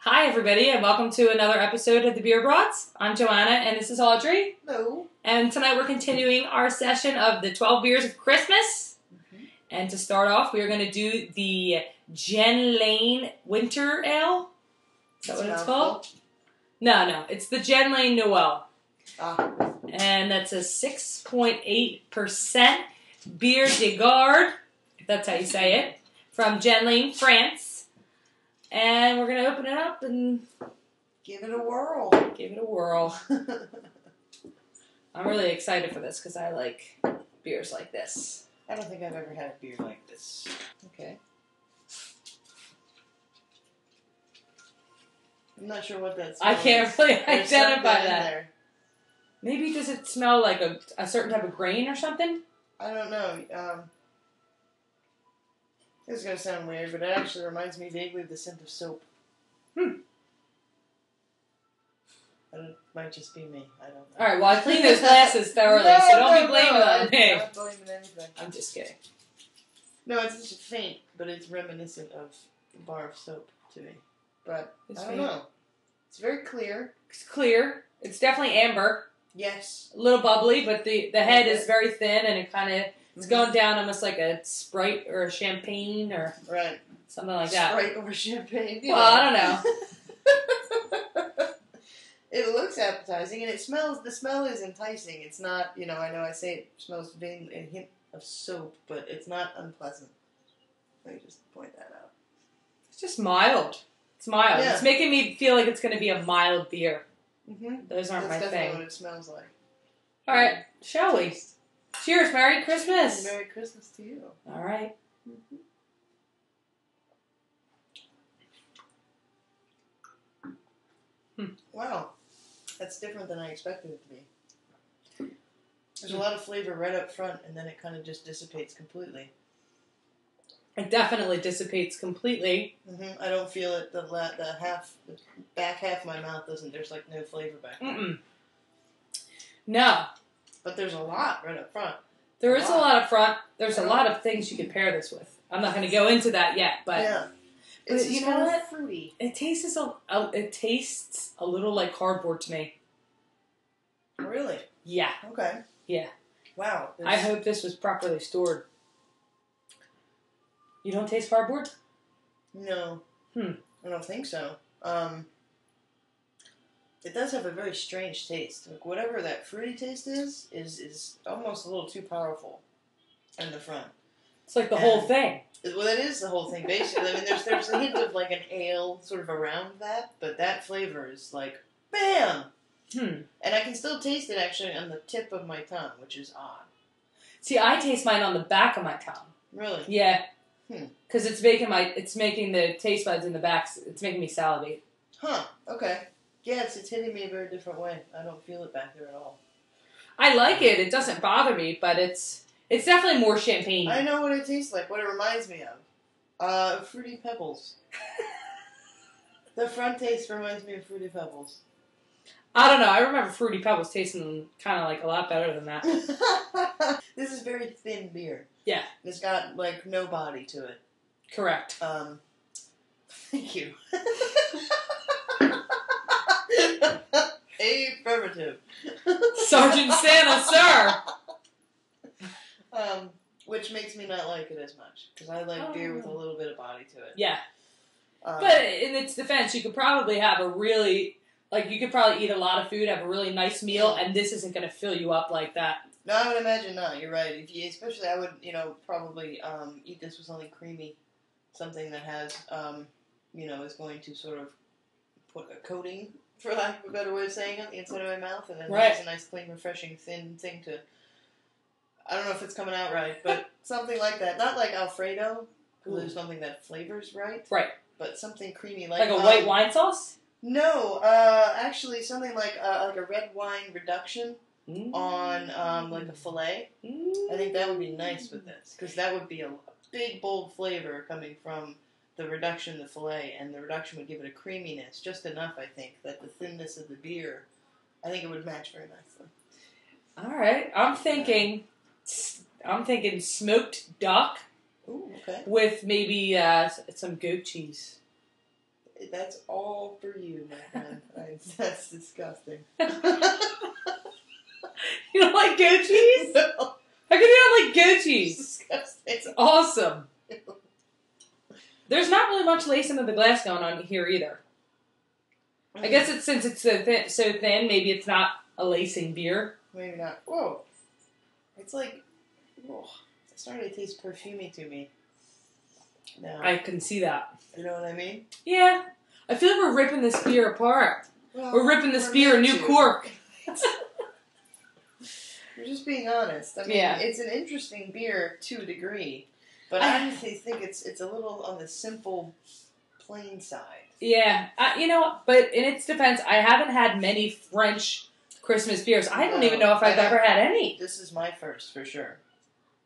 Hi, everybody, and welcome to another episode of the Beer Broads. I'm Joanna, and this is Audrey. Hello. And tonight we're continuing our session of the 12 Beers of Christmas. Mm-hmm. And to start off, we are going to do the Jenlain Winter Ale. Is that what it's called? No. It's the Jenlain Noel. And that's a 6.8% Beer de Garde, if that's how you say it, from Jenlain, France. And we're going to open it up and give it a whirl. I'm really excited for this because I like beers like this. I don't think I've ever had a beer like this. Okay. I'm not sure what that smells. I can't really identify that. Maybe does it smell like a certain type of grain or something? I don't know. This is going to sound weird, but it actually reminds me vaguely of the scent of soap. And it might just be me. I don't know. Alright, well, I cleaned those glasses thoroughly, so don't be blaming on me. I'm not blaming anything. I'm just kidding. No, it's just faint, but it's reminiscent of a bar of soap to me. But I don't know. It's very clear. It's clear. It's definitely amber. Yes. A little bubbly, but the head is very thin, and it kind of... It's going down almost like a Sprite or a champagne or something like that. Sprite or champagne. Well, I don't know. It looks appetizing, and it smells. The smell is enticing. It's not, I know I say it smells a hint of soap, but it's not unpleasant. Let me just point that out. It's just mild. It's mild. Yeah. It's making me feel like it's going to be a mild beer. Mm-hmm. Those aren't That's my definitely thing. what it smells like. All right, shall we? Cheers, Merry Christmas. Merry Christmas to you. All right. Wow. That's different than I expected it to be. There's a lot of flavor right up front, and then it kind of just dissipates completely. It definitely dissipates completely. I don't feel it. The back half of my mouth doesn't. There's like no flavor back there. No. But there's a lot right up front. There is a lot up front. There's a lot of things you could pair this with. I'm not going to go into that yet, but yeah, it's you know what? Fruity. It tastes a little like cardboard to me. Really? Yeah. Okay. Yeah. Wow. I hope this was properly stored. You don't taste cardboard? No. I don't think so. It does have a very strange taste. Like whatever that fruity taste is almost a little too powerful in the front. It's like the whole thing. Well, that is the whole thing, basically. I mean, there's a hint of like an ale sort of around that, but that flavor is like, bam! And I can still taste it actually on the tip of my tongue, which is odd. See, I taste mine on the back of my tongue. Really? Yeah. Because it's making the taste buds in the back, it's making me salivate. Huh, okay. Yes, it's hitting me a very different way. I don't feel it back there at all. I like it. It doesn't bother me, but it's definitely more champagne. I know what it tastes like, what it reminds me of. Fruity Pebbles. The front taste reminds me of Fruity Pebbles. I don't know. I remember Fruity Pebbles tasting kind of like a lot better than that. This is very thin beer. Yeah. It's got like no body to it. Correct. Thank you. Affirmative. Sergeant Santa, sir! Which makes me not like it as much. Because I like beer with a little bit of body to it. Yeah. But in its defense, you could probably have you could probably eat a lot of food, have a really nice meal, and this isn't going to fill you up like that. No, I would imagine not. You're right. Especially, I would, probably eat this with something creamy. Something that has, is going to sort of put a coating, for lack of a better way of saying it, on the inside of my mouth, and then there's a nice, clean, refreshing, thin thing to... I don't know if it's coming out right, but something like that. Not like Alfredo, because there's something that flavors right. Right. But something creamy, like a white wine sauce? No, actually something like a red wine reduction on like a fillet. I think that would be nice with this, because that would be a big, bold flavor coming from the reduction, the fillet, and the reduction would give it a creaminess, just enough, I think, that the thinness of the beer, I think it would match very nicely. All right, I'm thinking smoked duck Ooh, okay. with maybe some goat cheese. That's all for you, my friend. That's disgusting. You don't like goat cheese? No. How can you not like goat cheese? It's disgusting. It's awesome. There's not really much lace into the glass going on here either. I guess since it's so thin, maybe it's not a lacing beer. Maybe not. Whoa. It's like, it's starting to taste perfumey to me. No. I can see that. You know what I mean? Yeah. I feel like we're ripping this beer apart. Well, we're ripping this beer a new cork. We're just being honest. I mean, it's an interesting beer to a degree, but I honestly think it's a little on the simple, plain side. Yeah. But in its defense, I haven't had many French Christmas beers. I don't even know if I've ever had any. This is my first, for sure.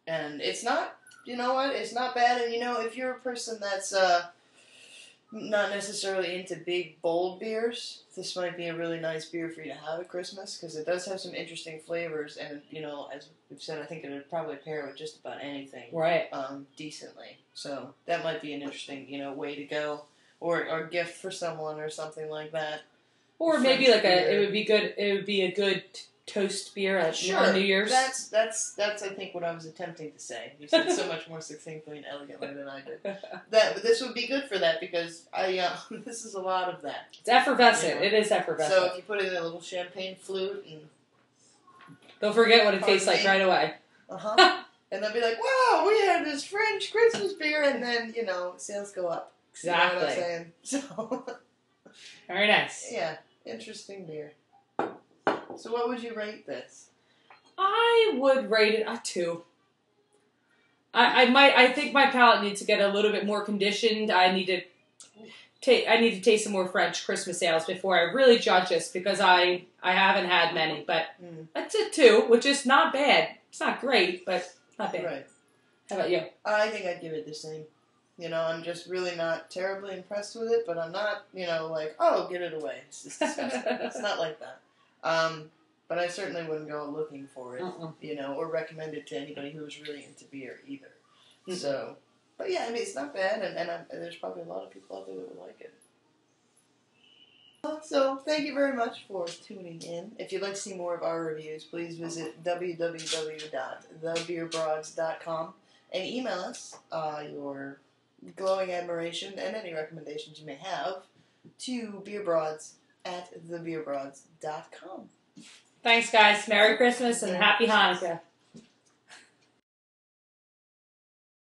And it's not, you know what, it's not bad. And, if you're a person that's not necessarily into big, bold beers, this might be a really nice beer for you to have at Christmas, because it does have some interesting flavors. And, as we've said, I think it would probably pair with just about anything. Right. Decently. So that might be an interesting, way to go. Or gift for someone or something like that. Or maybe like it would be a good toast beer at New Year's. That's I think what I was attempting to say. You said so much more succinctly and elegantly than I did. This would be good for that, because this is a lot of that. It's effervescent. It is effervescent. So if you put it in a little champagne flute and don't forget what it tastes like right away. And they'll be like, "Wow, we had this French Christmas beer," and then sales go up. Exactly. You know what I'm saying? So very nice. Yeah, interesting beer. So what would you rate this? I would rate it a 2. I think my palate needs to get a little bit more conditioned. I need to taste some more French Christmas ales before I really judge this, because I haven't had many. But it's a 2, which is not bad. It's not great, but not bad. Right. How about you? I think I'd give it the same. I'm just really not terribly impressed with it, but I'm not, like, oh, get it away. It's just disgusting. It's not like that. But I certainly wouldn't go looking for it, or recommend it to anybody who was really into beer either. So, but yeah, I mean, it's not bad, and there's probably a lot of people out there that would like it. So, thank you very much for tuning in. If you'd like to see more of our reviews, please visit www.thebeerbroads.com and email us your glowing admiration and any recommendations you may have to beerbroads@thebeerbroads.com. Thanks, guys. Merry Christmas and Happy Hanukkah.